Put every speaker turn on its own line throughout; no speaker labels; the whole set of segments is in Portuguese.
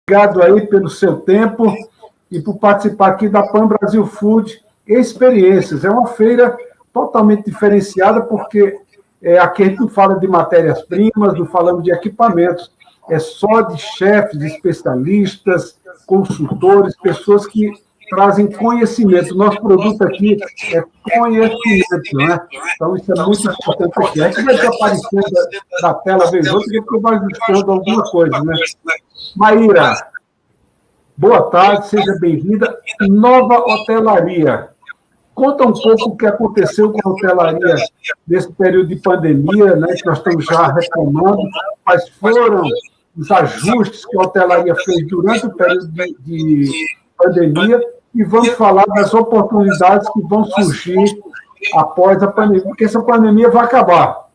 Obrigado aí pelo seu tempo e por participar aqui da Pan Brasil Food Experiências. É uma feira totalmente diferenciada, porque aqui a gente não fala de matérias-primas, não falamos de equipamentos, é só de chefes, especialistas, consultores, pessoas que trazem conhecimento. O nosso produto aqui é conhecimento, né? Então, isso é muito importante aqui. Aqui vai desaparecendo da tela, vez outra, que eu vou buscando alguma coisa, né? Maíra, boa tarde, seja bem-vinda. Nova Hotelaria. Conta um pouco o que aconteceu com a hotelaria nesse período de pandemia, né, que nós estamos já retomando, quais foram os ajustes que a hotelaria fez durante o período de pandemia, e vamos falar das oportunidades que vão surgir após a pandemia, porque essa pandemia vai acabar.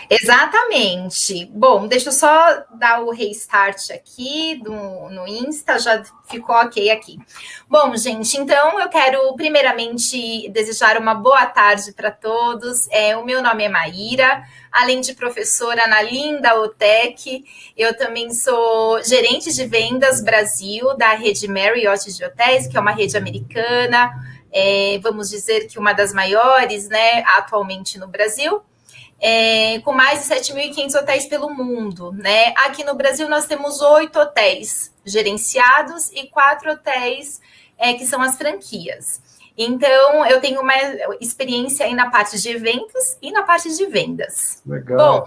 Exatamente. Bom, deixa eu só dar o restart aqui no Insta, já ficou ok aqui. Bom, gente, então eu quero primeiramente desejar uma boa tarde para todos. O meu nome é Maíra, além de professora na linda OTEC, eu também sou gerente de vendas Brasil da rede Marriott de hotéis, que é uma rede americana, vamos dizer que uma das maiores, né, atualmente no Brasil. Com mais de 7.500 hotéis pelo mundo, né? Aqui no Brasil nós temos 8 hotéis gerenciados e 4 hotéis que são as franquias. Então, eu tenho uma experiência aí na parte de eventos e na parte de vendas.
Legal.
Bom,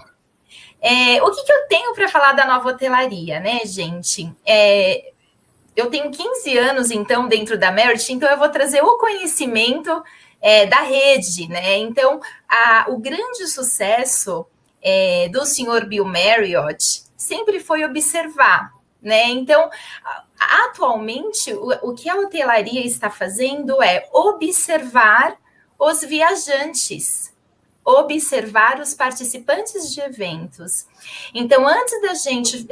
o que eu tenho para falar da nova hotelaria, né, gente? Eu tenho 15 anos, então, dentro da Marriott, então eu vou trazer o conhecimento da rede, né? Então, o grande sucesso do senhor Bill Marriott sempre foi observar, né? Então, atualmente, o que a hotelaria está fazendo é observar os viajantes, observar os participantes de eventos. Então, antes da gente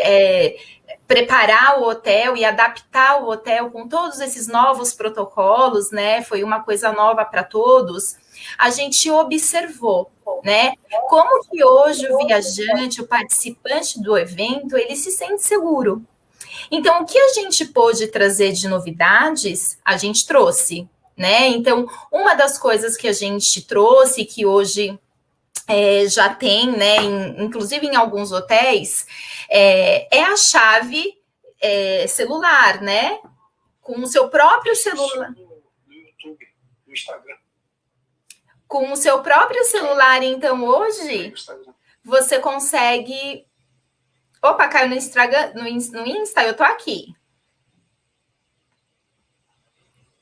preparar o hotel e adaptar o hotel com todos esses novos protocolos, né? Foi uma coisa nova para todos. A gente observou, né? Como que hoje o viajante, o participante do evento, ele se sente seguro. Então, o que a gente pôde trazer de novidades, a gente trouxe, né? Então, uma das coisas que a gente trouxe, que hoje já tem, né, inclusive em alguns hotéis, é a chave celular, né? Com o seu próprio celular.
No YouTube, no Instagram.
Com o seu próprio celular, então, hoje, você consegue... Opa, caiu no Instagram, no Insta, eu tô aqui.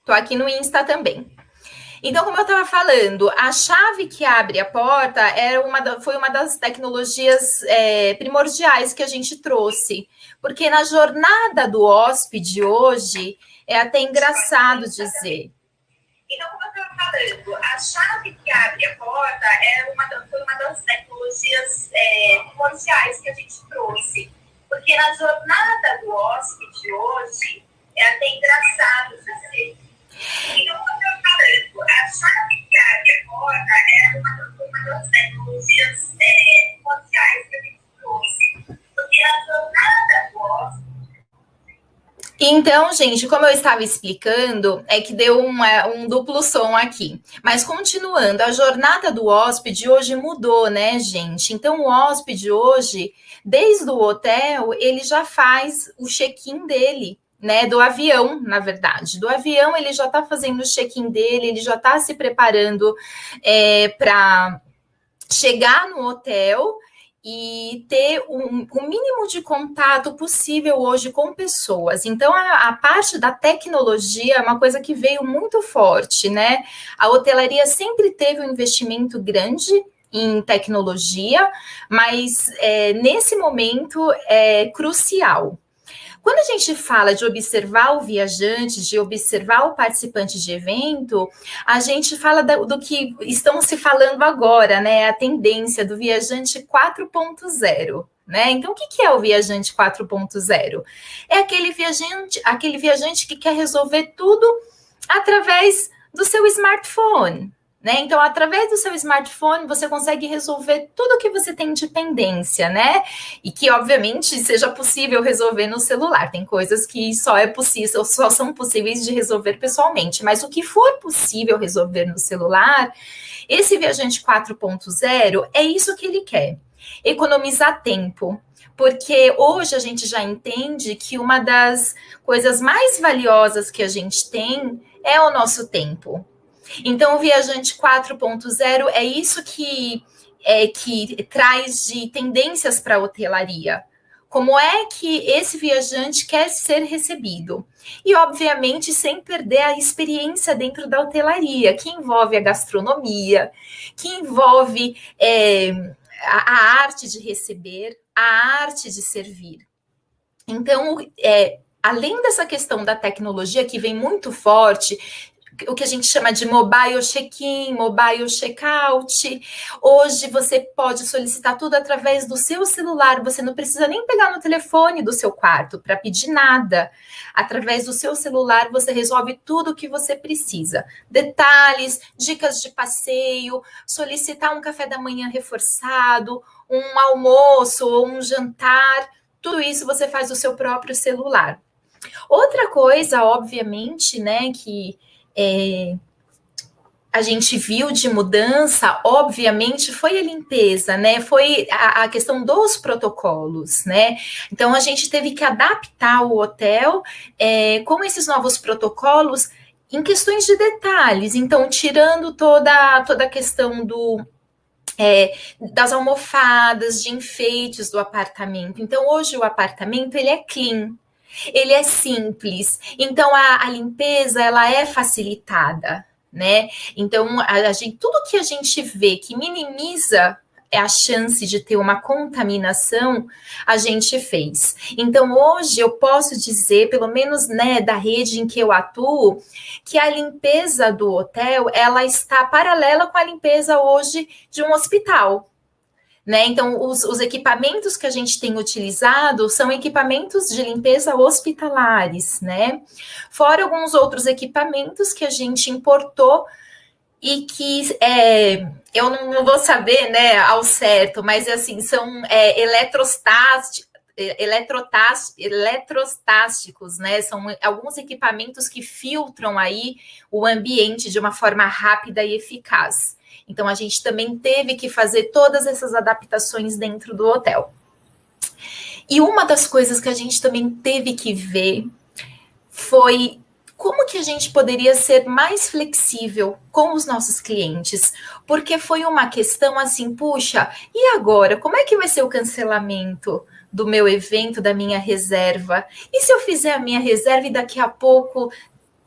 Tô aqui no Insta também. Então, como eu estava falando, a chave que abre a porta foi uma das tecnologias primordiais que a gente trouxe. Porque na jornada do hóspede hoje, é até engraçado dizer.
Então, como eu estava falando, a chave que abre a porta foi uma das tecnologias primordiais que a gente trouxe. Porque na jornada do hóspede hoje, é até engraçado dizer. Então, como eu estava falando, a chave que abre a porta foi uma das tecnologias primordiais que a gente trouxe. Porque na jornada do hóspede.
Então, gente, como eu estava explicando, é que deu um duplo som aqui. Mas continuando, a jornada do hóspede hoje mudou, né, gente? Então, o hóspede hoje, desde o hotel, ele já faz o check-in dele, né, do avião, na verdade. Do avião, ele já está fazendo o check-in dele, ele já está se preparando para chegar no hotel e ter o mínimo de contato possível hoje com pessoas. Então, a parte da tecnologia é uma coisa que veio muito forte, né? A hotelaria sempre teve um investimento grande em tecnologia, mas nesse momento é crucial. Quando a gente fala de observar o viajante, de observar o participante de evento, a gente fala do que estão se falando agora, né? A tendência do viajante 4.0. Né? Então, o que é o viajante 4.0? É aquele viajante que quer resolver tudo através do seu smartphone. né? Então, através do seu smartphone, você consegue resolver tudo o que você tem de pendência, né? E que, obviamente, seja possível resolver no celular. Tem coisas que só são possíveis de resolver pessoalmente. Mas o que for possível resolver no celular, esse viajante 4.0 é isso que ele quer. Economizar tempo. Porque hoje a gente já entende que uma das coisas mais valiosas que a gente tem é o nosso tempo. Então, o viajante 4.0 é isso que traz de tendências para a hotelaria. Como é que esse viajante quer ser recebido? E, obviamente, sem perder a experiência dentro da hotelaria, que envolve a gastronomia, que envolve a arte de receber, a arte de servir. Então, além dessa questão da tecnologia que vem muito forte, o que a gente chama de mobile check-in, mobile check-out. Hoje você pode solicitar tudo através do seu celular, você não precisa nem pegar no telefone do seu quarto para pedir nada. Através do seu celular você resolve tudo o que você precisa. Detalhes, dicas de passeio, solicitar um café da manhã reforçado, um almoço ou um jantar, tudo isso você faz do seu próprio celular. Outra coisa, obviamente, né, que a gente viu de mudança, obviamente, foi a limpeza, né? Foi a questão dos protocolos, né? Então, a gente teve que adaptar o hotel com esses novos protocolos em questões de detalhes. Então, tirando toda a questão das almofadas, de enfeites do apartamento. Então, hoje o apartamento, ele é clean. Ele é simples, então a limpeza ela é facilitada, né? Então tudo que a gente vê que minimiza a chance de ter uma contaminação, a gente fez. Então hoje eu posso dizer, pelo menos, né, da rede em que eu atuo, que a limpeza do hotel ela está paralela com a limpeza hoje de um hospital. Né? Então, os equipamentos que a gente tem utilizado são equipamentos de limpeza hospitalares, né? Fora alguns outros equipamentos que a gente importou e que eu não vou saber, né, ao certo, mas assim, são eletrostásticos, né? São alguns equipamentos que filtram aí o ambiente de uma forma rápida e eficaz. Então, a gente também teve que fazer todas essas adaptações dentro do hotel. E uma das coisas que a gente também teve que ver foi como que a gente poderia ser mais flexível com os nossos clientes, porque foi uma questão assim, puxa, e agora? Como é que vai ser o cancelamento do meu evento, da minha reserva? E se eu fizer a minha reserva e daqui a pouco,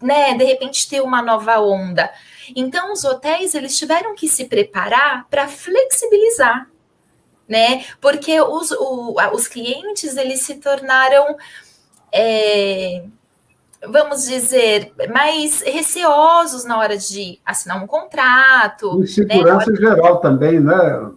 né, de repente ter uma nova onda? Então, os hotéis, eles tiveram que se preparar para flexibilizar, né? Porque os clientes, eles se tornaram, vamos dizer, mais receosos na hora de assinar um contrato.
Insegurança, né? Geral também, né?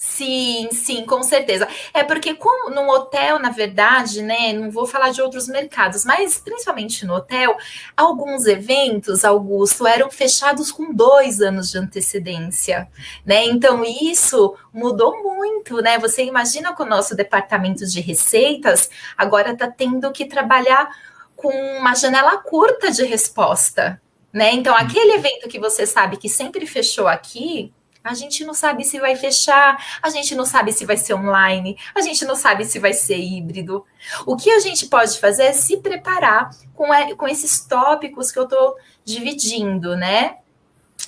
Sim, com certeza. É porque como num hotel, na verdade, né, não vou falar de outros mercados, mas principalmente no hotel, alguns eventos, Augusto, eram fechados com 2 anos de antecedência, né? Então isso mudou muito, né? Você imagina que o nosso departamento de receitas agora está tendo que trabalhar com uma janela curta de resposta, né? Então aquele evento que você sabe que sempre fechou aqui, a gente não sabe se vai fechar, a gente não sabe se vai ser online, a gente não sabe se vai ser híbrido. O que a gente pode fazer é se preparar com esses tópicos que eu estou dividindo, né?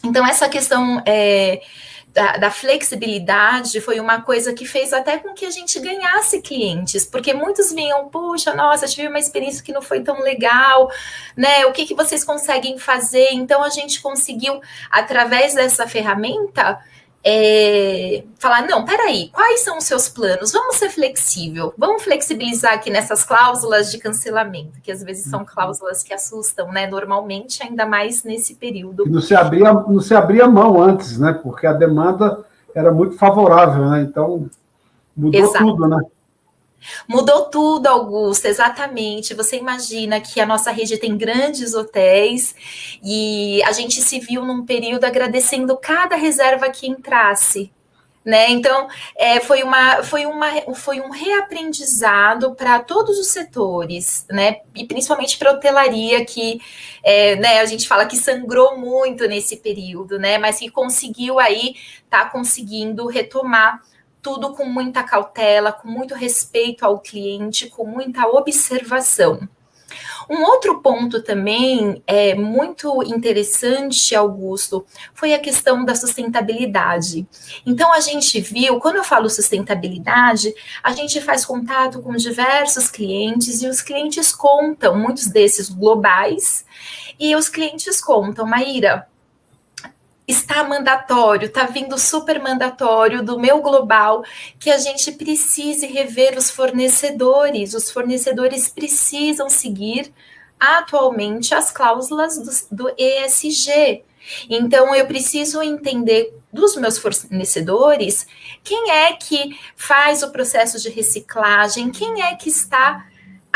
Então, essa questão da flexibilidade foi uma coisa que fez até com que a gente ganhasse clientes, porque muitos vinham, puxa, nossa, tive uma experiência que não foi tão legal, né? O que vocês conseguem fazer? Então, a gente conseguiu, através dessa ferramenta, falar, não, peraí, quais são os seus planos? Vamos ser flexível, vamos flexibilizar aqui nessas cláusulas de cancelamento, que às vezes são cláusulas que assustam, né? Normalmente, ainda mais nesse período.
Não se abria mão antes, né? Porque a demanda era muito favorável, né? Então, mudou tudo, né?
Mudou tudo, Augusto, exatamente. Você imagina que a nossa rede tem grandes hotéis e a gente se viu num período agradecendo cada reserva que entrasse. Né? Então, foi um reaprendizado para todos os setores, né? E principalmente para a hotelaria, que né, a gente fala que sangrou muito nesse período, né? Mas que conseguiu aí, tá conseguindo retomar tudo com muita cautela, com muito respeito ao cliente, com muita observação. Um outro ponto também muito interessante, Augusto, foi a questão da sustentabilidade. Então, a gente viu, quando eu falo sustentabilidade, a gente faz contato com diversos clientes e os clientes contam, muitos desses globais, e os clientes contam, Maíra, está mandatório, está vindo super mandatório do meu global que a gente precise rever os fornecedores precisam seguir atualmente as cláusulas do ESG. Então, eu preciso entender dos meus fornecedores quem é que faz o processo de reciclagem, quem é que está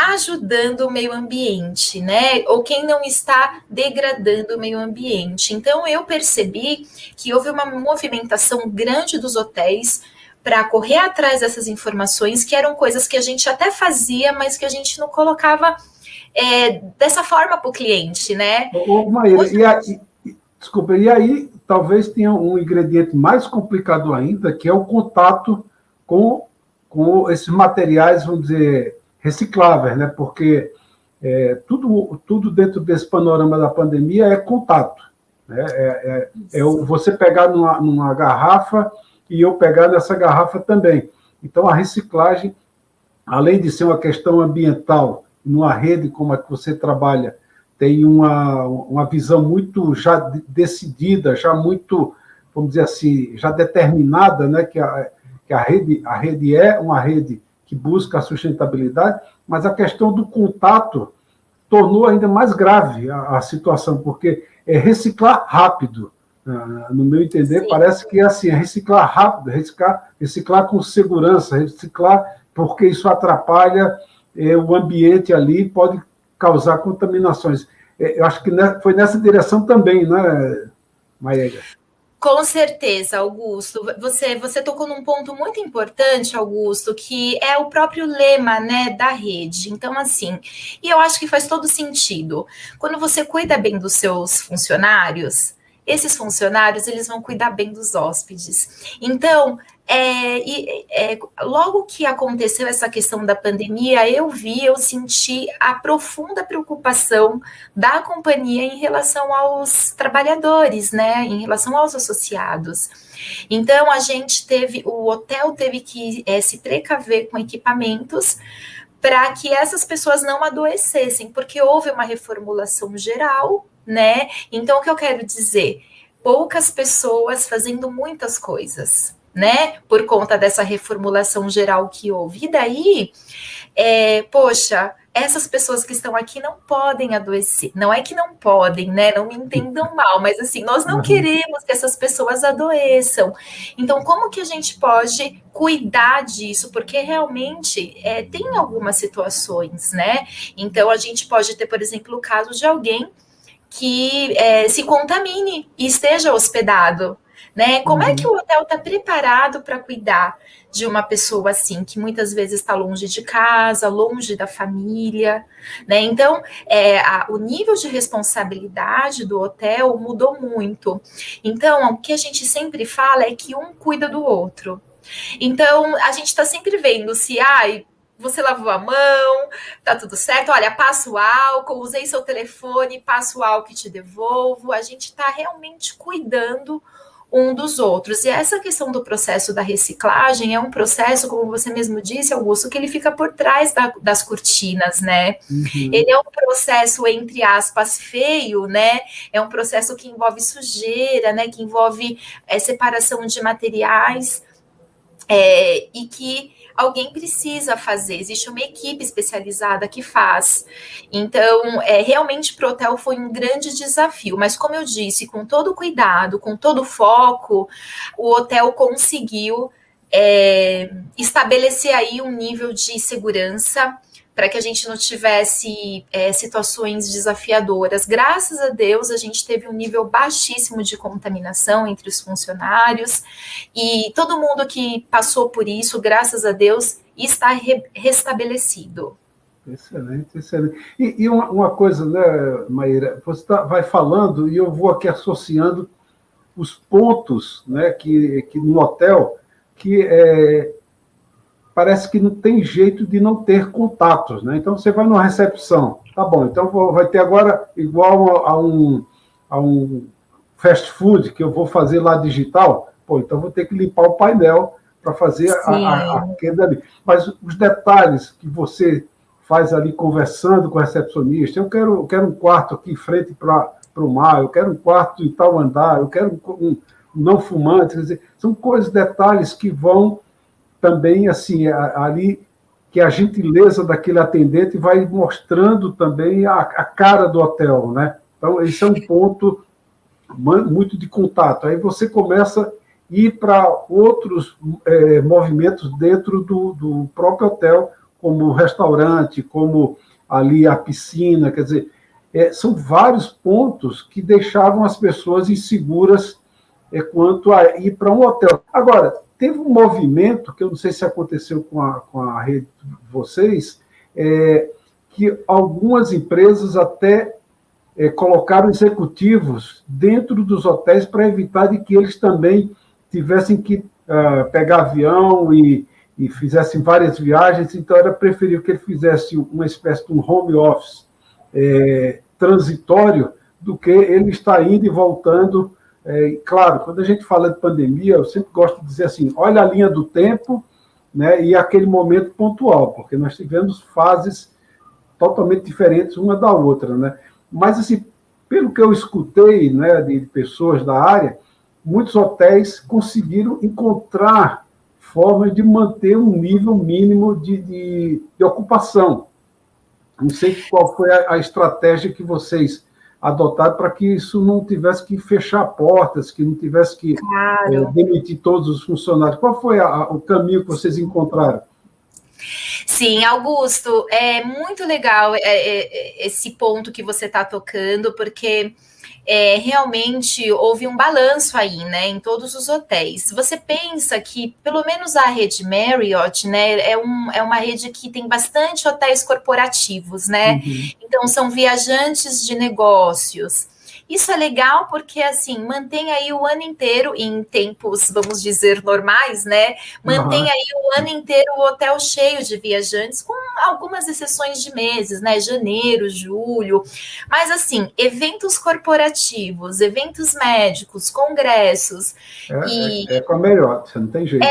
ajudando o meio ambiente, né? Ou quem não está degradando o meio ambiente. Então, eu percebi que houve uma movimentação grande dos hotéis para correr atrás dessas informações, que eram coisas que a gente até fazia, mas que a gente não colocava dessa forma para o cliente, né?
Maíra, desculpa, e aí talvez tenha um ingrediente mais complicado ainda, que é o contato com esses materiais, vamos dizer, recicláveis, né? Porque tudo dentro desse panorama da pandemia é contato. Né? Você pegar numa garrafa e eu pegar nessa garrafa também. Então, a reciclagem, além de ser uma questão ambiental, numa rede como a que você trabalha, tem uma visão muito já decidida, já muito, vamos dizer assim, já determinada, né? Que a rede é uma rede que busca a sustentabilidade, mas a questão do contato tornou ainda mais grave a situação, porque é reciclar rápido. No meu entender, sim, parece que é assim, reciclar rápido, reciclar com segurança, reciclar porque isso atrapalha o ambiente ali, pode causar contaminações. Eu acho que foi nessa direção também, né, Maíra?
Com certeza, Augusto. Você tocou num ponto muito importante, Augusto, que é o próprio lema, né, da rede. Então, assim, e eu acho que faz todo sentido. Quando você cuida bem dos seus funcionários, esses funcionários, eles vão cuidar bem dos hóspedes. Então, logo que aconteceu essa questão da pandemia, eu senti a profunda preocupação da companhia em relação aos trabalhadores, né, em relação aos associados. Então, o hotel teve que se precaver com equipamentos para que essas pessoas não adoecessem, porque houve uma reformulação geral, né? Então, o que eu quero dizer? Poucas pessoas fazendo muitas coisas, né? Por conta dessa reformulação geral que houve. E daí, poxa, essas pessoas que estão aqui não podem adoecer. Não é que não podem, né? Não me entendam mal, mas assim, nós não queremos que essas pessoas adoeçam. Então, como que a gente pode cuidar disso? Porque realmente tem algumas situações, né? Então, a gente pode ter, por exemplo, o caso de alguém que se contamine e esteja hospedado, né? Como é que o hotel está preparado para cuidar de uma pessoa assim, que muitas vezes está longe de casa, longe da família, né? Então, o nível de responsabilidade do hotel mudou muito. Então, o que a gente sempre fala é que um cuida do outro. Então, a gente está sempre vendo se, você lavou a mão, tá tudo certo, olha, passa o álcool, usei seu telefone, passa o álcool e te devolvo. A gente está realmente cuidando um dos outros. E essa questão do processo da reciclagem é um processo, como você mesmo disse, Augusto, que ele fica por trás das cortinas, né? Uhum. Ele é um processo, entre aspas, feio, né? É um processo que envolve sujeira, né? Que envolve separação de materiais e que alguém precisa fazer, existe uma equipe especializada que faz. Então, realmente para o hotel foi um grande desafio, mas como eu disse, com todo cuidado, com todo foco, o hotel conseguiu estabelecer aí um nível de segurança para que a gente não tivesse situações desafiadoras. Graças a Deus, a gente teve um nível baixíssimo de contaminação entre os funcionários, e todo mundo que passou por isso, graças a Deus, está restabelecido.
Excelente, excelente. E uma coisa, né, Maíra, você vai falando e eu vou aqui associando os pontos, né, que no hotel, que parece que não tem jeito de não ter contatos, né? Então, você vai numa recepção, tá bom, então vai ter agora, igual a um fast food, que eu vou fazer lá digital, pô, então vou ter que limpar o painel para fazer aquele ali. Mas os detalhes que você faz ali conversando com o recepcionista, eu quero um quarto aqui em frente para o mar, eu quero um quarto em tal andar, eu quero um não fumante, quer dizer, são coisas, detalhes que vão também, assim, ali, que a gentileza daquele atendente vai mostrando também a cara do hotel, né? Então, esse é um ponto muito de contato. Aí você começa a ir para outros movimentos dentro do próprio hotel, como o restaurante, como ali a piscina, quer dizer, são vários pontos que deixavam as pessoas inseguras quanto a ir para um hotel. Agora, teve um movimento, que eu não sei se aconteceu com a rede de vocês, que algumas empresas até colocaram executivos dentro dos hotéis para evitar de que eles também tivessem que pegar avião e fizessem várias viagens, então era preferível que ele fizesse uma espécie de um home office transitório do que ele estar indo e voltando. Claro, quando a gente fala de pandemia, eu sempre gosto de dizer assim, olha a linha do tempo, né, e aquele momento pontual, porque nós tivemos fases totalmente diferentes uma da outra, né? Mas, assim, pelo que eu escutei, né, de pessoas da área, muitos hotéis conseguiram encontrar formas de manter um nível mínimo de ocupação. Não sei qual foi a estratégia que vocês adotaram para que isso não tivesse que fechar portas, que não tivesse que demitir todos os funcionários. Qual foi o caminho que vocês encontraram?
Sim, Augusto, é muito legal esse ponto que você está tocando, porque realmente houve um balanço aí, né, em todos os hotéis. Você pensa que, pelo menos a rede Marriott, né, é uma rede que tem bastante hotéis corporativos, né? Uhum. Então, são viajantes de negócios. Isso é legal porque, assim, mantém aí o ano inteiro, em tempos, vamos dizer, normais, né? Mantém aí o ano inteiro o hotel cheio de viajantes, com algumas exceções de meses, né? Janeiro, julho. Mas, assim, eventos corporativos, eventos médicos, congressos...
com a melhor, você não tem jeito.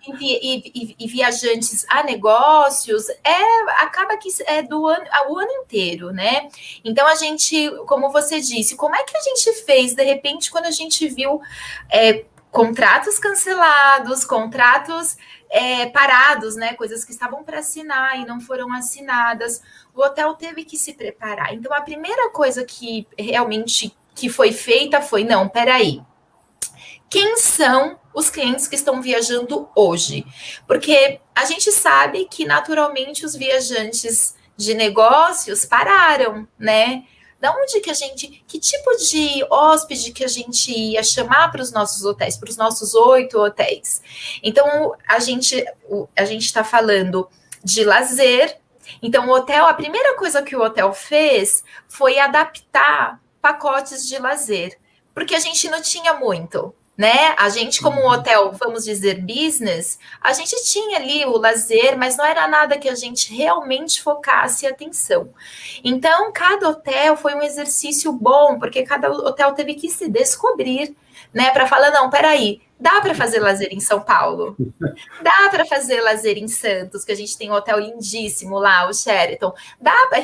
E viajantes a negócios, acaba que o ano inteiro, né? Então, a gente, como você disse, como é que a gente fez, de repente, quando a gente viu contratos cancelados, contratos parados, né? Coisas que estavam para assinar e não foram assinadas, o hotel teve que se preparar. Então, a primeira coisa que realmente que foi feita foi, não, peraí, quem são os clientes que estão viajando hoje? Porque a gente sabe que, naturalmente, os viajantes de negócios pararam, né? Da onde que tipo de hóspede que a gente ia chamar para os nossos hotéis, para os nossos 8 hotéis? Então, a gente está falando de lazer. Então, a primeira coisa que o hotel fez foi adaptar pacotes de lazer, porque a gente não tinha muito, né? A gente, como um hotel, vamos dizer, business, a gente tinha ali o lazer, mas não era nada que a gente realmente focasse atenção. Então, cada hotel foi um exercício bom, porque cada hotel teve que se descobrir, né? Para falar, não, peraí, dá para fazer lazer em São Paulo? Dá para fazer lazer em Santos, que a gente tem um hotel lindíssimo lá, o Sheraton.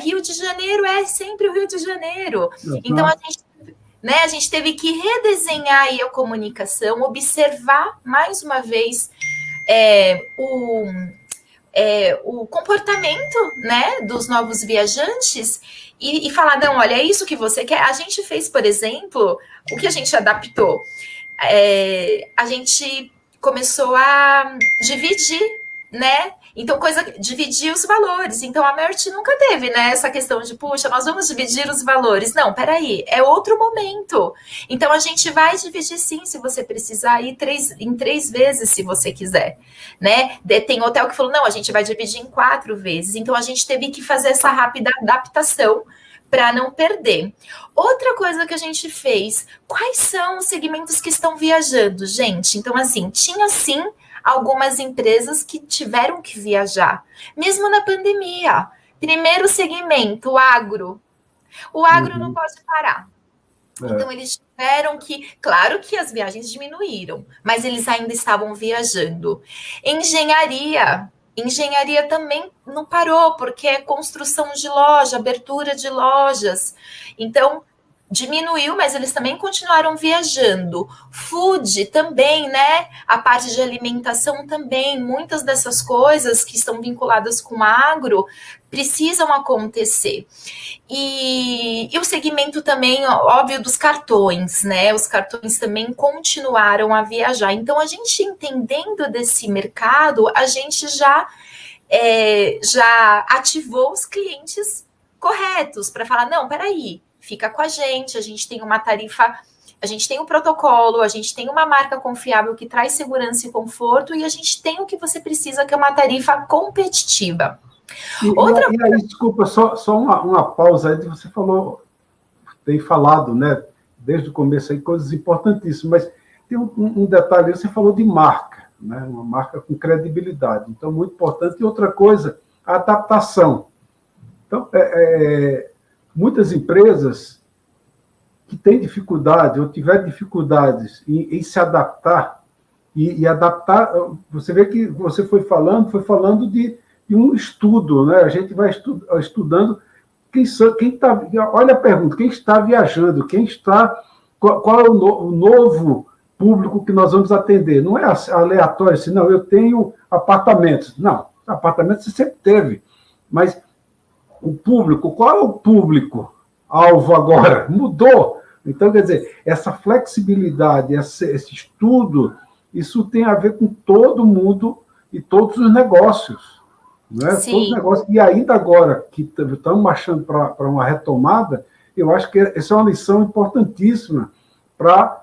Rio de Janeiro é sempre o Rio de Janeiro. Então, a gente teve que redesenhar aí a comunicação, observar mais uma vez o comportamento, né, dos novos viajantes e falar, não, olha, é isso que você quer. A gente fez, por exemplo, o que a gente adaptou. A gente começou a dividir, né? Então, dividir os valores. Então, a Merit nunca teve, né, essa questão de, puxa, nós vamos dividir os valores. Não, peraí, é outro momento. Então, a gente vai dividir sim, se você precisar, em 3 vezes, se você quiser, né? Tem hotel que falou, não, a gente vai dividir em 4 vezes. Então, a gente teve que fazer essa rápida adaptação para não perder. Outra coisa que a gente fez, quais são os segmentos que estão viajando, gente? Então, assim, tinha sim algumas empresas que tiveram que viajar, mesmo na pandemia. Primeiro segmento, o agro. O agro não pode parar. Então, eles tiveram que... Claro que as viagens diminuíram, mas eles ainda estavam viajando. Engenharia também não parou, porque é construção de loja, abertura de lojas. Então, diminuiu, mas eles também continuaram viajando. Food também, né? A parte de alimentação também. Muitas dessas coisas que estão vinculadas com agro precisam acontecer. E o segmento também, óbvio, dos cartões, né? Os cartões também continuaram a viajar. Então, a gente entendendo desse mercado, a gente já ativou os clientes corretos para falar, não, peraí, fica com a gente tem uma tarifa, a gente tem um protocolo, a gente tem uma marca confiável que traz segurança e conforto, e a gente tem o que você precisa, que é uma tarifa competitiva.
E aí, desculpa, só uma pausa aí, você tem falado, né, desde o começo aí, coisas importantíssimas, mas tem um detalhe, você falou de marca, né, uma marca com credibilidade, então muito importante. E outra coisa, a adaptação. Então, muitas empresas que têm dificuldade ou tiveram dificuldades em se adaptar, e adaptar, você vê que você foi falando de um estudo, né? A gente vai estudando quem está... Olha a pergunta, quem está viajando, qual é o novo público que nós vamos atender? Não é aleatório, assim, não, eu tenho apartamentos. Não, apartamentos você sempre teve, mas o público, qual é o público-alvo agora? Mudou. Então, quer dizer, essa flexibilidade, esse estudo, isso tem a ver com todo mundo e todos os negócios. Né? Todos os negócios. E ainda agora, que estamos marchando para uma retomada, eu acho que essa é uma lição importantíssima para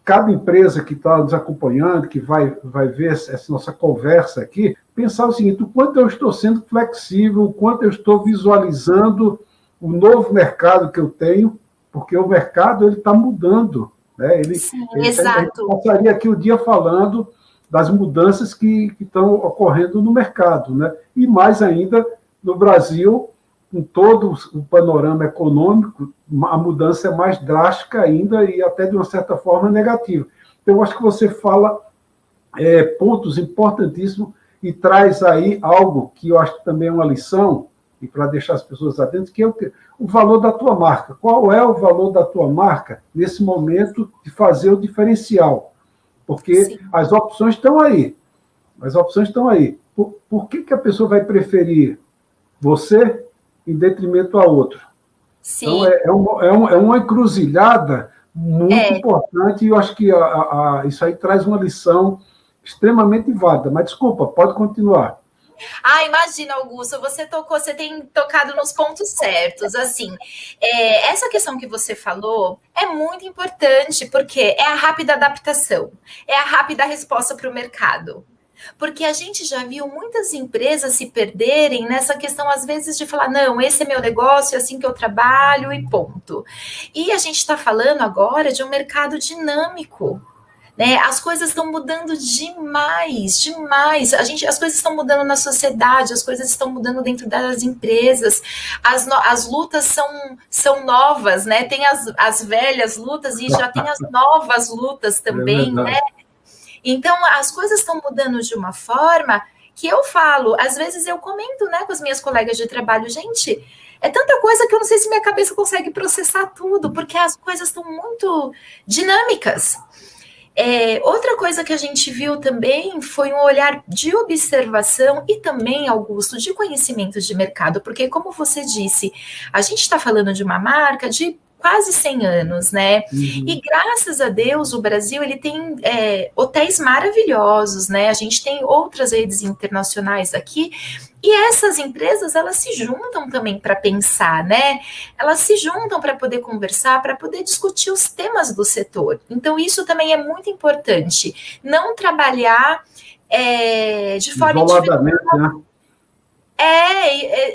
cada empresa que está nos acompanhando, que vai ver essa nossa conversa aqui, pensar o seguinte: o quanto eu estou sendo flexível, o quanto eu estou visualizando o novo mercado que eu tenho, porque o mercado está mudando. Né?
Exato.
Eu passaria aqui o dia falando das mudanças que estão ocorrendo no mercado. Né? E mais ainda, no Brasil, com todo o panorama econômico, a mudança é mais drástica ainda e até, de uma certa forma, negativa. Então, eu acho que você fala pontos importantíssimos e traz aí algo que eu acho que também é uma lição, e para deixar as pessoas atentas, que é o valor da tua marca. Qual é o valor da tua marca nesse momento de fazer o diferencial? Porque as opções estão aí. As opções estão aí. Por que a pessoa vai preferir você em detrimento a outro?
Sim.
Então, é uma encruzilhada muito importante, e eu acho que isso aí traz uma lição extremamente válida. Mas, desculpa, pode continuar.
Imagina, Augusto, você tem tocado nos pontos certos. Assim, essa questão que você falou é muito importante, porque é a rápida adaptação, é a rápida resposta para o mercado. Porque a gente já viu muitas empresas se perderem nessa questão, às vezes, de falar, não, esse é meu negócio, é assim que eu trabalho e ponto. E a gente está falando agora de um mercado dinâmico. Né? As coisas estão mudando demais. As coisas estão mudando na sociedade, as coisas estão mudando dentro das empresas. As lutas são novas, né? Tem as velhas lutas e já tem as novas lutas também, né? Então, as coisas estão mudando de uma forma que eu falo, às vezes eu comento, né, com as minhas colegas de trabalho, gente, é tanta coisa que eu não sei se minha cabeça consegue processar tudo, porque as coisas estão muito dinâmicas. Outra coisa que a gente viu também foi um olhar de observação e também, Augusto, de conhecimento de mercado, porque, como você disse, a gente está falando de uma marca de quase 100 anos, né? E graças a Deus o Brasil ele tem hotéis maravilhosos, né? A gente tem outras redes internacionais aqui. E essas empresas, elas se juntam também para pensar, né? Elas se juntam para poder conversar, para poder discutir os temas do setor. Então, isso também é muito importante. Não trabalhar de forma individual.
Né?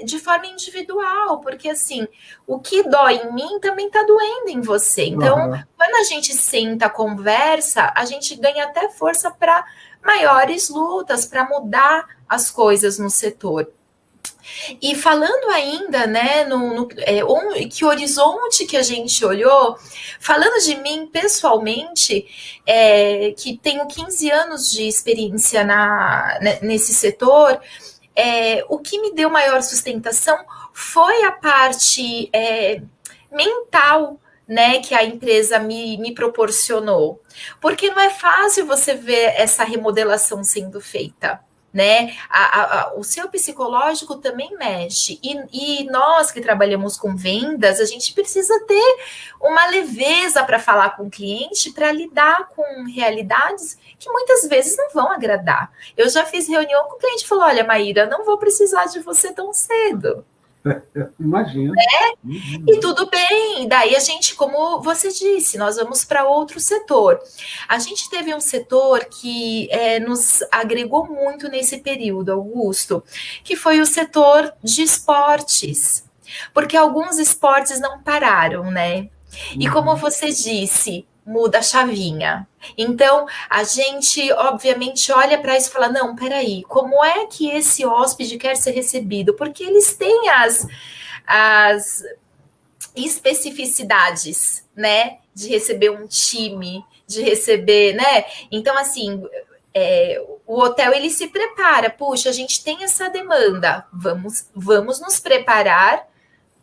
De forma individual, porque assim, o que dói em mim também está doendo em você. Então, quando a gente senta, conversa, a gente ganha até força para maiores lutas, para mudar as coisas no setor. E falando ainda, né, que horizonte que a gente olhou, falando de mim pessoalmente, que tenho 15 anos de experiência nesse setor, o que me deu maior sustentação foi a parte mental, né, que a empresa me proporcionou. Porque não é fácil você ver essa remodelação sendo feita, né? O seu psicológico também mexe. E nós que trabalhamos com vendas, a gente precisa ter uma leveza para falar com o cliente, para lidar com realidades que muitas vezes não vão agradar. Eu já fiz reunião com o cliente e falou: olha, Maíra, não vou precisar de você tão cedo.
Imagina.
E tudo bem, daí a gente, como você disse, nós vamos para outro setor. A gente teve um setor que nos agregou muito nesse período, Augusto, que foi o setor de esportes, porque alguns esportes não pararam, né? E como você disse, muda a chavinha. Então, a gente, obviamente, olha para isso e fala, não, peraí, como é que esse hóspede quer ser recebido? Porque eles têm as especificidades, né, de receber um time, de receber, né? Então, assim, o hotel, ele se prepara. Puxa, a gente tem essa demanda, vamos nos preparar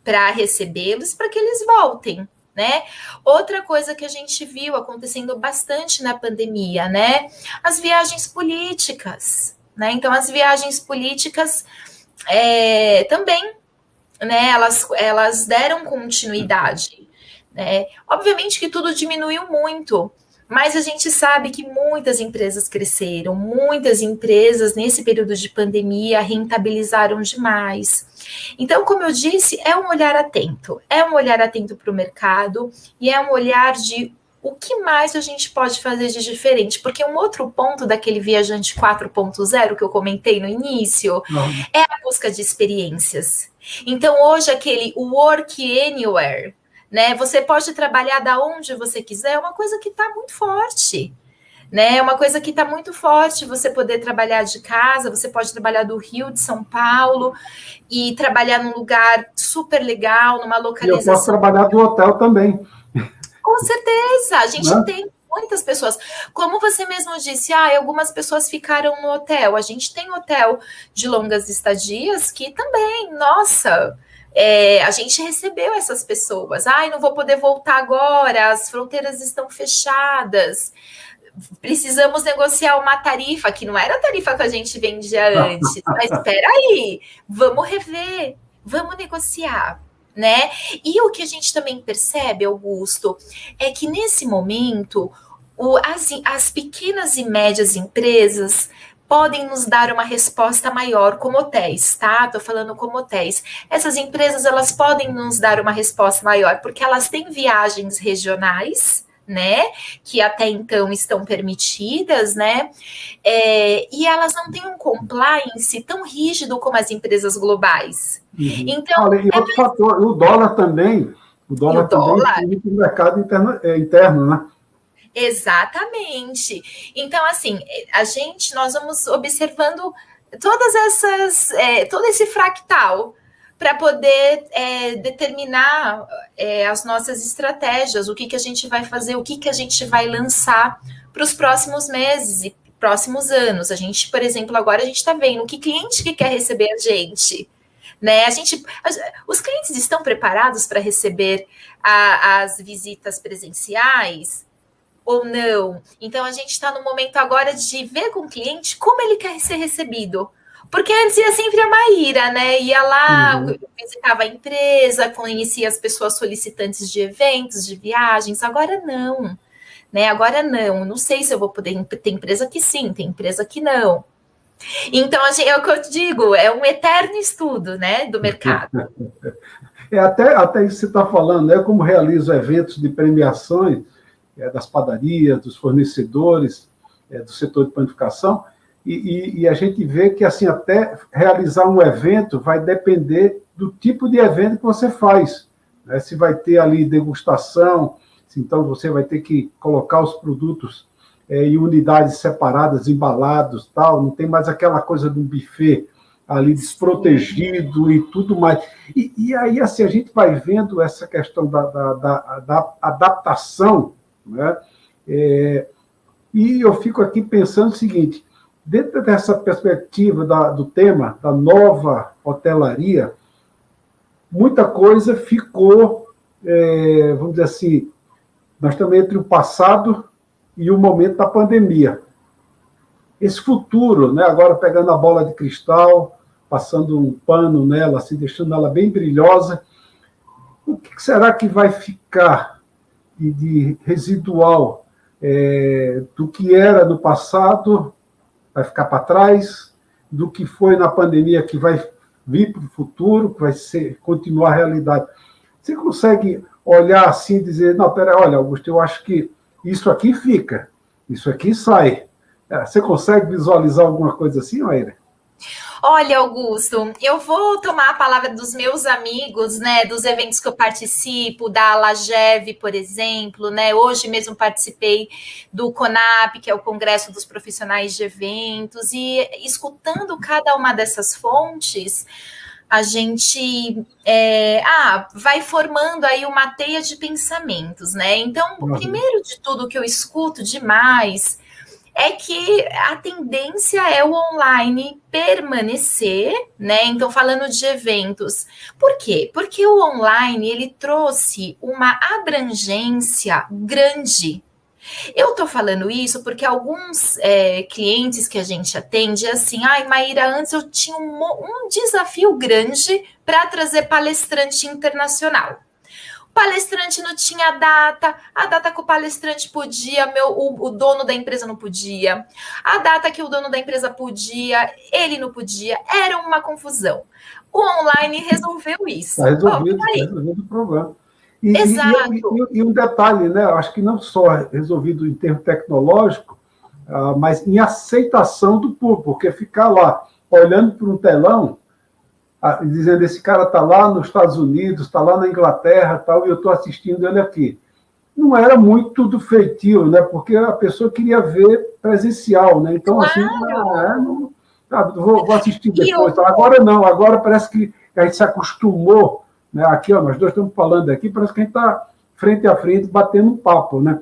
para recebê-los, para que eles voltem. Né? Outra coisa que a gente viu acontecendo bastante na pandemia, né? As viagens políticas, né? Então, as viagens políticas também, né? Elas deram continuidade, né? Obviamente que tudo diminuiu muito, mas a gente sabe que muitas empresas cresceram, muitas empresas nesse período de pandemia rentabilizaram demais. Então, como eu disse, é um olhar atento para o mercado e é um olhar de o que mais a gente pode fazer de diferente, porque um outro ponto daquele viajante 4.0 que eu comentei no início é a busca de experiências. Então, hoje, aquele work anywhere, né? Você pode trabalhar da onde você quiser, é uma coisa que está muito forte. Né? É uma coisa que está muito forte, você poder trabalhar de casa, você pode trabalhar do Rio, de São Paulo, e trabalhar num lugar super legal, numa localização...
Eu posso trabalhar do hotel também.
Com certeza, a gente tem muitas pessoas. Como você mesmo disse, algumas pessoas ficaram no hotel. A gente tem hotel de longas estadias que também, nossa... a gente recebeu essas pessoas. Não vou poder voltar agora, as fronteiras estão fechadas. Precisamos negociar uma tarifa, que não era a tarifa que a gente vendia antes, mas espera aí, vamos rever, vamos negociar, né? E o que a gente também percebe, Augusto, é que nesse momento, as pequenas e médias empresas podem nos dar uma resposta maior como hotéis, tá? Estou falando como hotéis. Essas empresas, elas podem nos dar uma resposta maior, porque elas têm viagens regionais, né, que até então estão permitidas, né, e elas não têm um compliance tão rígido como as empresas globais. Então,
olha, e outro fator, o dólar também, também tem um mercado interno, né?
Exatamente. Então, assim, nós vamos observando todas essas, todo esse fractal, para poder determinar as nossas estratégias, o que a gente vai fazer, o que a gente vai lançar para os próximos meses e próximos anos. A gente, por exemplo, agora a gente está vendo que cliente que quer receber a gente, né? Os clientes estão preparados para receber as visitas presenciais ou não? Então, a gente está no momento agora de ver com o cliente como ele quer ser recebido. Porque antes ia sempre a Maíra, né? Ia lá, visitava a empresa, conhecia as pessoas solicitantes de eventos, de viagens. Agora não, né? Agora não. Não sei se eu vou poder. Tem empresa que sim, tem empresa que não. Então, é o que eu te digo, é um eterno estudo, né, do mercado.
Até isso que você está falando, né? Como realizo eventos de premiações das padarias, dos fornecedores, do setor de panificação, e a gente vê que, assim, até realizar um evento vai depender do tipo de evento que você faz, né? Se vai ter ali degustação, então você vai ter que colocar os produtos em unidades separadas, embalados, tal, não tem mais aquela coisa do buffet ali desprotegido e tudo mais. E aí, assim, a gente vai vendo essa questão da adaptação, né? E eu fico aqui pensando o seguinte, dentro dessa perspectiva do tema, da nova hotelaria, muita coisa ficou, vamos dizer assim, nós estamos entre o passado e o momento da pandemia. Esse futuro, né, agora pegando a bola de cristal, passando um pano nela, assim, deixando ela bem brilhosa, o que será que vai ficar de residual do que era no passado, vai ficar para trás, do que foi na pandemia que vai vir para o futuro, que vai continuar a realidade? Você consegue olhar assim e dizer, não, peraí, olha, Augusto, eu acho que isso aqui fica, isso aqui sai. Você consegue visualizar alguma coisa assim, Maíra?
Olha, Augusto, eu vou tomar a palavra dos meus amigos, né, dos eventos que eu participo, da Alagev, por exemplo, né, hoje mesmo participei do CONAP, que é o Congresso dos Profissionais de Eventos, e escutando cada uma dessas fontes, a gente vai formando aí uma teia de pensamentos, né? Então, primeiro de tudo que eu escuto demais é que a tendência é o online permanecer, né? Então, falando de eventos, por quê? Porque o online, ele trouxe uma abrangência grande. Eu tô falando isso porque alguns clientes que a gente atende, assim, Maíra, antes eu tinha um desafio grande para trazer palestrante internacional. O palestrante não tinha a data que o palestrante podia, o dono da empresa não podia, a data que o dono da empresa podia, ele não podia, era uma confusão. O online resolveu isso.
Está resolvido o problema.
Exato.
E um detalhe, né? Acho que não só resolvido em termos tecnológicos, mas em aceitação do público, porque ficar lá olhando para um telão, dizendo esse cara está lá nos Estados Unidos, está lá na Inglaterra, tal, e eu estou assistindo ele aqui. Não era muito do feitio, né? Porque a pessoa queria ver presencial, né? Então, claro. Assim, vou assistir depois. Agora não, agora parece que a gente se acostumou, né? Aqui, nós dois estamos falando aqui, parece que a gente está frente a frente batendo um papo, né?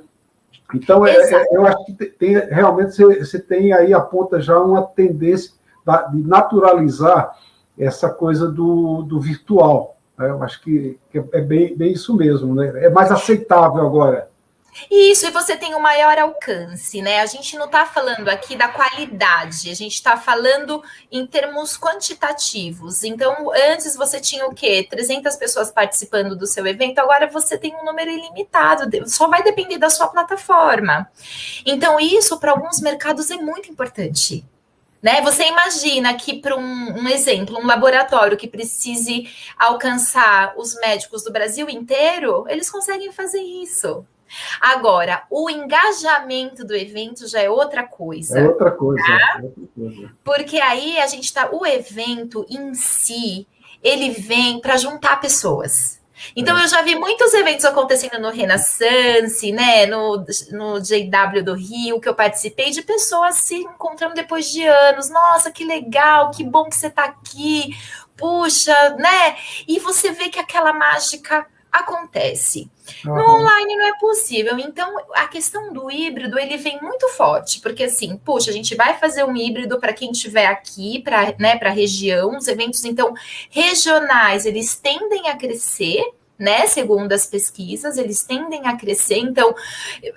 Então, eu acho que realmente você tem aí, aponta já uma tendência de naturalizar essa coisa do virtual. Né? Eu acho que é bem isso mesmo, né? É mais aceitável agora.
Isso, e você tem um maior alcance, né? A gente não está falando aqui da qualidade, a gente está falando em termos quantitativos. Então, antes você tinha o quê? 300 pessoas participando do seu evento, agora você tem um número ilimitado, só vai depender da sua plataforma. Então, isso para alguns mercados é muito importante. Né? Você imagina que para um exemplo, um laboratório que precise alcançar os médicos do Brasil inteiro, eles conseguem fazer isso. Agora, o engajamento do evento já é outra coisa.
É outra coisa.
Tá? Porque aí a gente o evento em si, ele vem para juntar pessoas. Então, eu já vi muitos eventos acontecendo no Renaissance, né, no JW do Rio, que eu participei, de pessoas se encontrando depois de anos. Nossa, que legal, que bom que você está aqui. Puxa, né? E você vê que aquela mágica acontece. No online não é possível. Então, a questão do híbrido, ele vem muito forte, porque assim, puxa, a gente vai fazer um híbrido para quem estiver aqui, para a região, os eventos, então, regionais, eles tendem a crescer, né? Segundo as pesquisas, eles tendem a crescer. Então,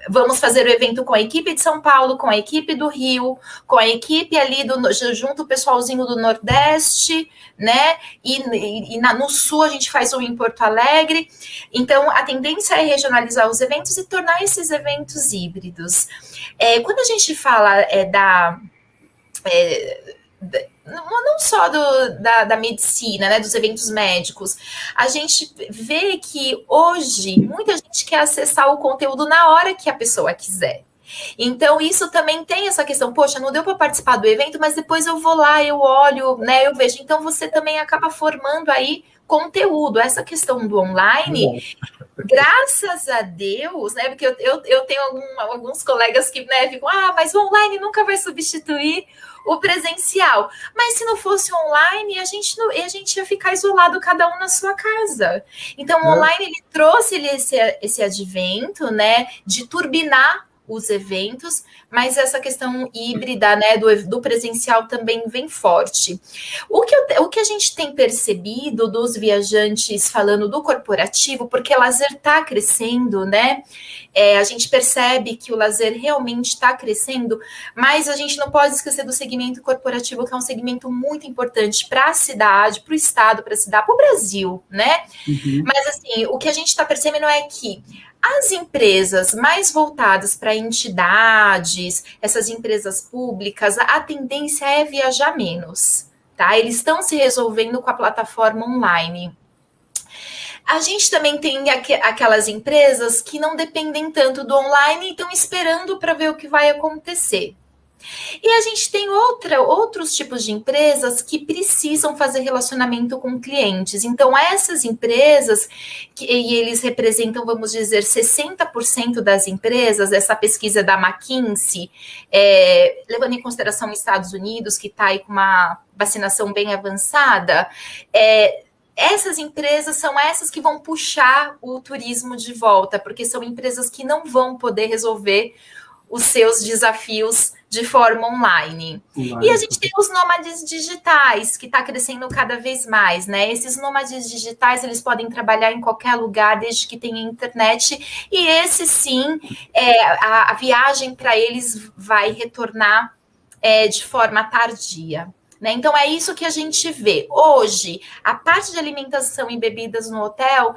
vamos fazer o evento com a equipe de São Paulo, com a equipe do Rio, com a equipe ali junto o pessoalzinho do Nordeste, né? E no Sul a gente faz um em Porto Alegre. Então, a tendência é regionalizar os eventos e tornar esses eventos híbridos. Quando a gente fala não só da medicina, né, dos eventos médicos, a gente vê que hoje muita gente quer acessar o conteúdo na hora que a pessoa quiser. Então, isso também tem essa questão, poxa, não deu para participar do evento, mas depois eu vou lá, eu olho, né, eu vejo. Então, você também acaba formando aí conteúdo. Essa questão do online, graças a Deus, né, porque eu tenho alguns colegas que, né, ficam, mas o online nunca vai substituir o presencial. Mas se não fosse online, a gente ia ficar isolado, cada um na sua casa. Então, o online, ele trouxe esse advento, né, de turbinar os eventos, mas essa questão híbrida, né, do presencial também vem forte. O que a gente tem percebido dos viajantes falando do corporativo, porque o lazer está crescendo, né? A gente percebe que o lazer realmente está crescendo, mas a gente não pode esquecer do segmento corporativo, que é um segmento muito importante para a cidade, para o estado, para a cidade, para o Brasil, né? Uhum. Mas assim, o que a gente está percebendo é que as empresas mais voltadas para entidades, essas empresas públicas, a tendência é viajar menos, tá? Eles estão se resolvendo com a plataforma online. A gente também tem aquelas empresas que não dependem tanto do online e estão esperando para ver o que vai acontecer. E a gente tem outros tipos de empresas que precisam fazer relacionamento com clientes. Então, essas empresas, e eles representam, vamos dizer, 60% das empresas, essa pesquisa da McKinsey, levando em consideração os Estados Unidos, que está aí com uma vacinação bem avançada, essas empresas são essas que vão puxar o turismo de volta, porque são empresas que não vão poder resolver os seus desafios de forma online. E a gente tem os nômades digitais, que está crescendo cada vez mais, né? Esses nômades digitais, eles podem trabalhar em qualquer lugar, desde que tenha internet, e esse sim, a viagem para eles vai retornar de forma tardia. Né? Então, é isso que a gente vê. Hoje, a parte de alimentação e bebidas no hotel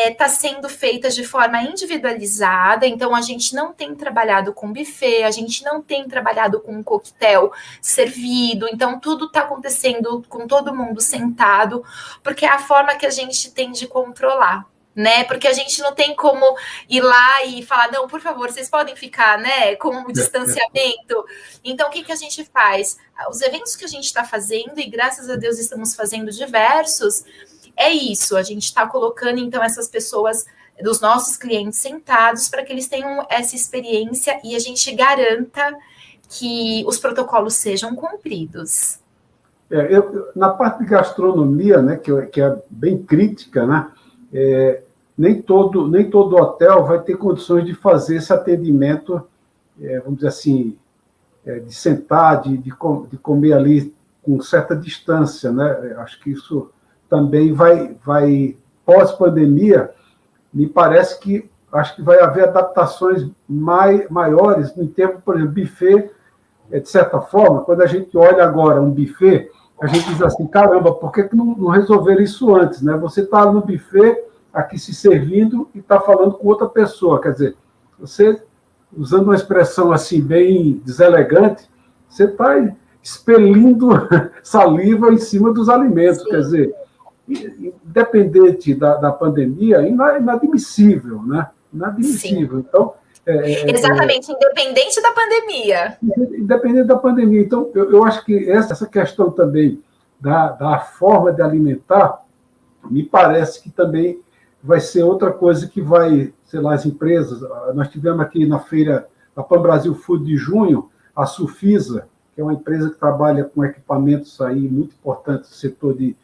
está sendo feita de forma individualizada, então a gente não tem trabalhado com buffet, a gente não tem trabalhado com um coquetel servido, então tudo está acontecendo com todo mundo sentado, porque é a forma que a gente tem de controlar, né? Porque a gente não tem como ir lá e falar, não, por favor, vocês podem ficar, né, com um distanciamento. Então, o que a gente faz? Os eventos que a gente está fazendo, e graças a Deus estamos fazendo diversos, é isso, a gente está colocando, então, essas pessoas, dos nossos clientes sentados, para que eles tenham essa experiência e a gente garanta que os protocolos sejam cumpridos.
Na parte de gastronomia, né, que é bem crítica, né, nem todo hotel vai ter condições de fazer esse atendimento, vamos dizer assim, de sentar, de comer ali com certa distância, né? Acho que isso também vai pós-pandemia, me parece que acho que vai haver adaptações maiores em termos, por exemplo, buffet, de certa forma, quando a gente olha agora um buffet, a gente diz assim, caramba, por que não resolver isso antes, né? Você está no buffet, aqui se servindo e está falando com outra pessoa, quer dizer, você, usando uma expressão assim bem deselegante, você está expelindo saliva em cima dos alimentos, Sim. Quer dizer, independente da pandemia, é inadmissível, né? Inadmissível. Sim. Então,
exatamente, independente da pandemia.
Independente da pandemia. Então, eu acho que essa questão também da forma de alimentar, me parece que também vai ser outra coisa que vai, sei lá, as empresas. Nós tivemos aqui na feira da Pan Brasil Food de junho, a Sufisa, que é uma empresa que trabalha com equipamentos aí muito importantes no setor de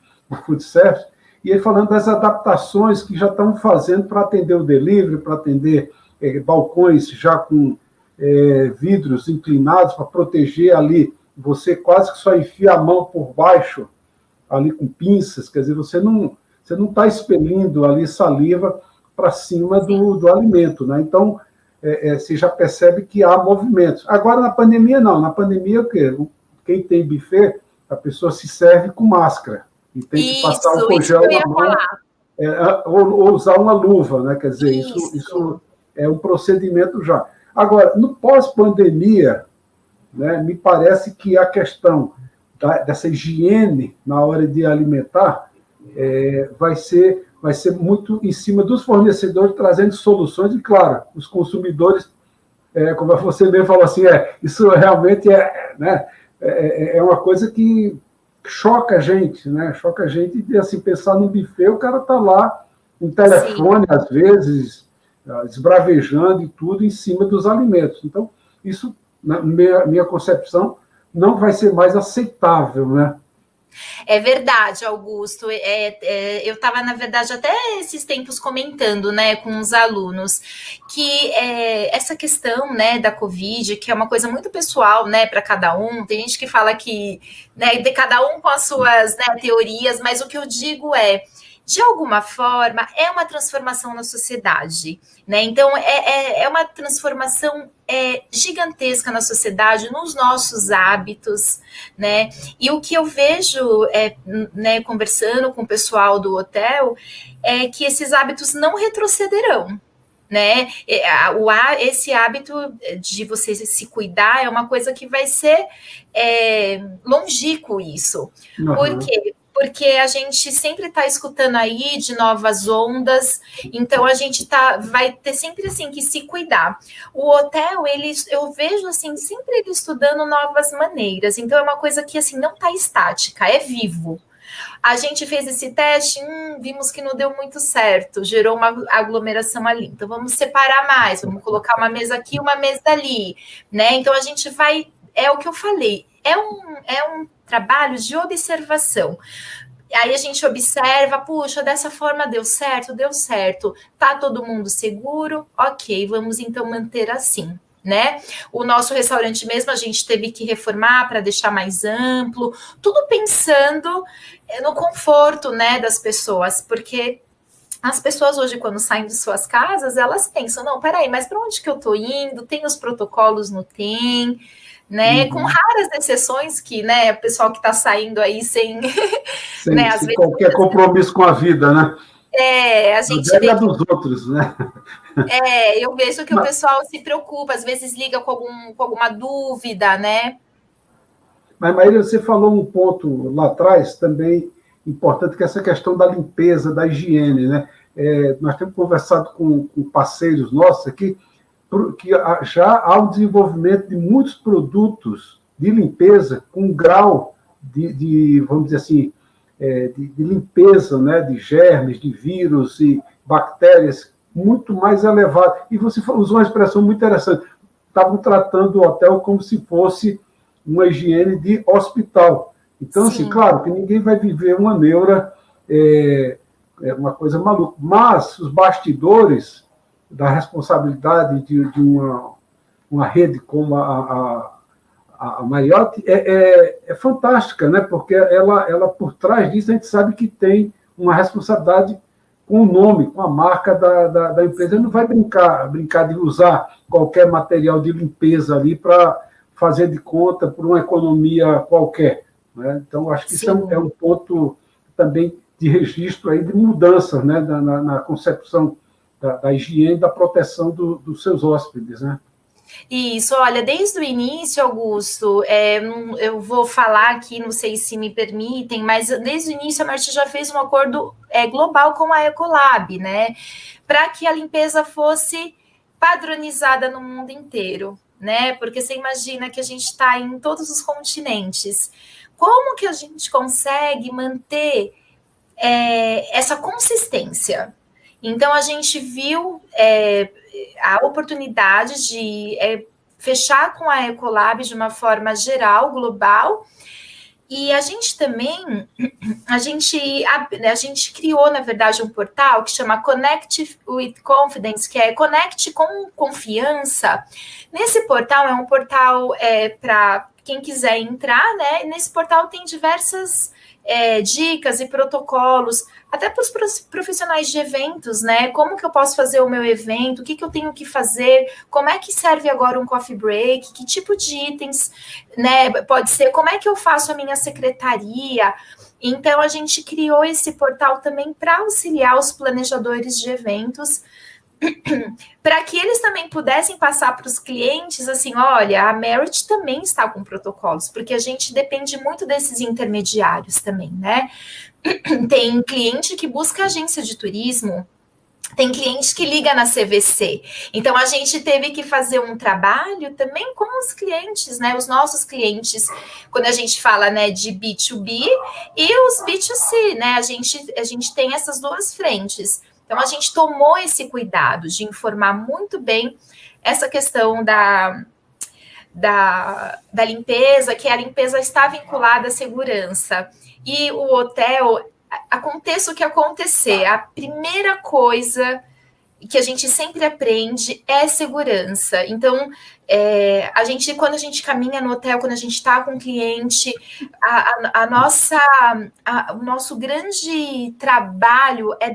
food service, e ele falando das adaptações que já estão fazendo para atender o delivery, para atender balcões já com vidros inclinados para proteger ali, você quase que só enfia a mão por baixo, ali com pinças, quer dizer, você não você não está expelindo ali saliva para cima do alimento, né? Então, você já percebe que há movimentos. Agora, na pandemia, não. Na pandemia, o quê? Quem tem buffet, a pessoa se serve com máscara. E tem que passar um álcool gel na mão, ou usar uma luva, né? Quer dizer, isso é um procedimento já. Agora, no pós-pandemia, né, me parece que a questão dessa higiene na hora de alimentar vai ser muito em cima dos fornecedores trazendo soluções, e, claro, os consumidores, como você mesmo falou assim, isso realmente né, é uma coisa que choca a gente, né? Choca a gente de assim, pensar num buffet, o cara está lá, um telefone, às vezes, esbravejando e tudo em cima dos alimentos. Então, isso, na minha concepção, não vai ser mais aceitável, né?
É verdade, Augusto. Eu estava, na verdade, até esses tempos comentando, né, com os alunos, que essa questão, né, da Covid, que é uma coisa muito pessoal, né, para cada um. Tem gente que fala que, né, de cada um com as suas, né, teorias, mas o que eu digo de alguma forma, é uma transformação na sociedade, né? Então, é uma transformação gigantesca na sociedade, nos nossos hábitos, né? E o que eu vejo, né, conversando com o pessoal do hotel, é que esses hábitos não retrocederão, né? Esse hábito de você se cuidar é uma coisa que vai ser longínquo, isso.
Uhum.
Por quê? Porque a gente sempre está escutando aí de novas ondas, então a gente vai ter sempre assim que se cuidar. O hotel, eu vejo assim, sempre ele estudando novas maneiras, então é uma coisa que assim não está estática, é vivo. A gente fez esse teste, vimos que não deu muito certo, gerou uma aglomeração ali, então vamos separar mais, vamos colocar uma mesa aqui, uma mesa ali, né? Então a gente vai, é o que eu falei, é um trabalho de observação. Aí a gente observa, puxa, dessa forma deu certo, tá todo mundo seguro? Ok, vamos então manter assim, né? O nosso restaurante mesmo a gente teve que reformar para deixar mais amplo, tudo pensando no conforto, né, das pessoas, porque as pessoas hoje, quando saem de suas casas, elas pensam, não, peraí, mas para onde que eu tô indo? Tem os protocolos, não tem, né? Com raras exceções que, né, o pessoal que está saindo aí sem né, às vezes,
qualquer compromisso com a vida, né?
A gente vê que,
dos outros, né?
Eu vejo que o pessoal se preocupa, às vezes liga com alguma dúvida, né?
Mas, Maíra, você falou um ponto lá atrás também importante, que é essa questão da limpeza, da higiene, né? Nós temos conversado com parceiros nossos aqui, que já há o desenvolvimento de muitos produtos de limpeza com grau de vamos dizer assim, de limpeza, né, de germes, de vírus e bactérias muito mais elevado. E você usou uma expressão muito interessante. Estavam tratando o hotel como se fosse uma higiene de hospital. Então, assim, claro que ninguém vai viver uma neura, uma coisa maluca, mas os bastidores da responsabilidade de uma rede como a Marriott é fantástica, né? Porque ela, por trás disso, a gente sabe que tem uma responsabilidade com o nome, com a marca da empresa. Ele não vai brincar de usar qualquer material de limpeza ali para fazer de conta por uma economia qualquer, né? Então, acho que isso é um ponto também de registro aí de mudança, né? na concepção da higiene, da proteção dos seus hóspedes, né?
Isso, olha, desde o início, Augusto, eu vou falar aqui, não sei se me permitem, mas desde o início a Marti já fez um acordo global com a Ecolab, né? Para que a limpeza fosse padronizada no mundo inteiro, né? Porque você imagina que a gente está em todos os continentes. Como que a gente consegue manter essa consistência? Então, a gente viu a oportunidade de fechar com a Ecolab de uma forma geral, global, e a gente também, a gente criou, na verdade, um portal que chama Connect with Confidence, que é Conecte com Confiança. Nesse portal, é um portal para quem quiser entrar, né? Nesse portal tem diversas dicas e protocolos, até para os profissionais de eventos, né? Como que eu posso fazer o meu evento? O que eu tenho que fazer? Como é que serve agora um coffee break? Que tipo de itens, né? Pode ser, como é que eu faço a minha secretaria? Então, a gente criou esse portal também para auxiliar os planejadores de eventos, para que eles também pudessem passar para os clientes, assim, olha, a Merit também está com protocolos, porque a gente depende muito desses intermediários também, né? Tem cliente que busca agência de turismo, tem cliente que liga na CVC. Então, a gente teve que fazer um trabalho também com os clientes, né? Os nossos clientes, quando a gente fala, né, de B2B e os B2C, né? A gente tem essas duas frentes. Então, a gente tomou esse cuidado de informar muito bem essa questão da limpeza, que a limpeza está vinculada à segurança. E o hotel, aconteça o que acontecer, a primeira coisa que a gente sempre aprende é segurança. Então, quando a gente caminha no hotel, quando a gente está com o cliente, o nosso grande trabalho é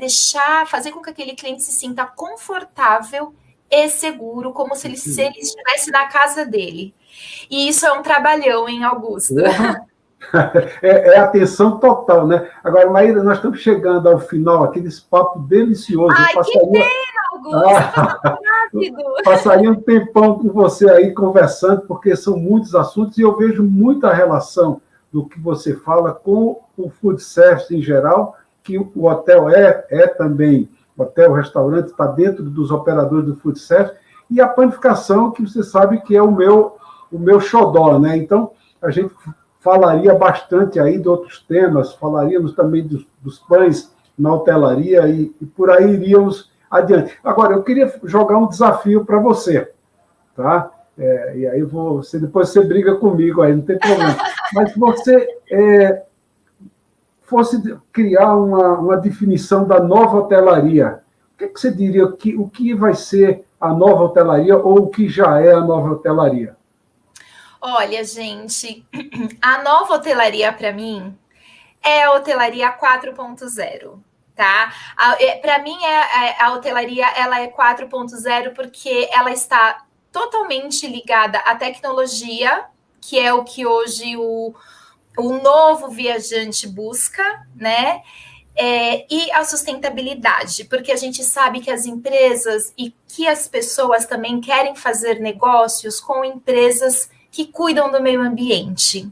fazer com que aquele cliente se sinta confortável e seguro, como se ele estivesse na casa dele. E isso é um trabalhão, hein, Augusto?
É atenção total, né? Agora, Maíra, nós estamos chegando ao final aqui desse papo delicioso.
Ai, que pena, Augusto! Rápido!
Passaria um tempão com você aí conversando, porque são muitos assuntos e eu vejo muita relação do que você fala com o food service em geral, que o hotel é também, hotel, restaurante, está dentro dos operadores do food service, e a panificação, que você sabe que é o meu xodó, né? Então, a gente falaria bastante aí de outros temas, falaríamos também dos pães na hotelaria e por aí iríamos adiante. Agora, eu queria jogar um desafio para você, tá? E aí depois você briga comigo aí, não tem problema. Mas se você fosse criar uma definição da nova hotelaria, o que você diria o que vai ser a nova hotelaria ou o que já é a nova hotelaria?
Olha, gente, a nova hotelaria, para mim, é a hotelaria 4.0, tá? Para mim, a hotelaria ela é 4.0 porque ela está totalmente ligada à tecnologia, que é o que hoje o novo viajante busca, né? E a sustentabilidade, porque a gente sabe que as empresas e que as pessoas também querem fazer negócios com empresas que cuidam do meio ambiente.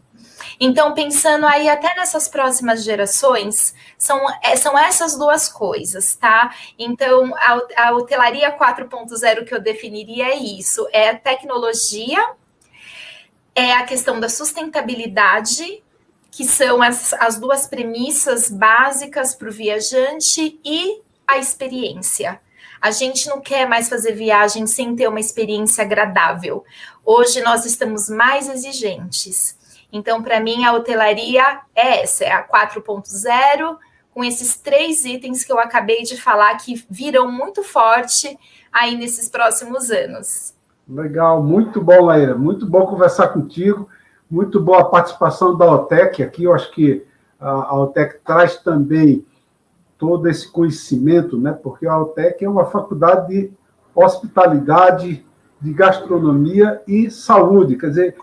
Então, pensando aí até nessas próximas gerações, são essas duas coisas, tá? Então, a hotelaria 4.0 que eu definiria é isso, é a tecnologia, é a questão da sustentabilidade, que são as duas premissas básicas para o viajante, e a experiência. A gente não quer mais fazer viagem sem ter uma experiência agradável. Hoje nós estamos mais exigentes. Então, para mim, a hotelaria é essa, é a 4.0, com esses 3 itens que eu acabei de falar, que virão muito forte aí nesses próximos anos.
Legal, muito bom, Maíra. Muito bom conversar contigo. Muito boa a participação da OTEC aqui. Eu acho que a OTEC traz também todo esse conhecimento, né? Porque a OTEC é uma faculdade de hospitalidade, de gastronomia e saúde. Quer dizer,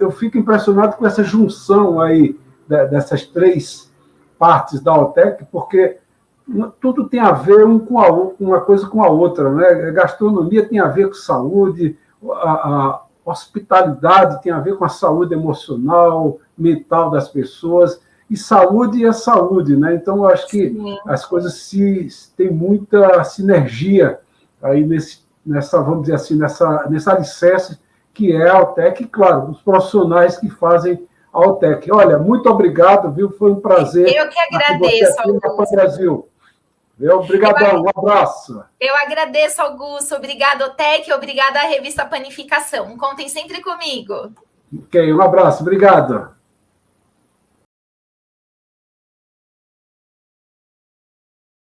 eu fico impressionado com essa junção aí dessas 3 partes da OTEC, porque tudo tem a ver uma coisa com a outra, né? A gastronomia tem a ver com saúde, a hospitalidade tem a ver com a saúde emocional, mental das pessoas, e saúde é saúde, né? Então, eu acho que as coisas têm muita sinergia aí nessa, vamos dizer assim, nessa alicerce que é a OTEC, e, claro, os profissionais que fazem a OTEC. Olha, muito obrigado, viu? Foi um prazer.
Eu que agradeço,
Augusto. Brasil. Obrigadão, um abraço.
Eu agradeço, Augusto. Obrigada, OTEC. Obrigada à revista Panificação. Contem sempre comigo.
Ok, um abraço. Obrigado.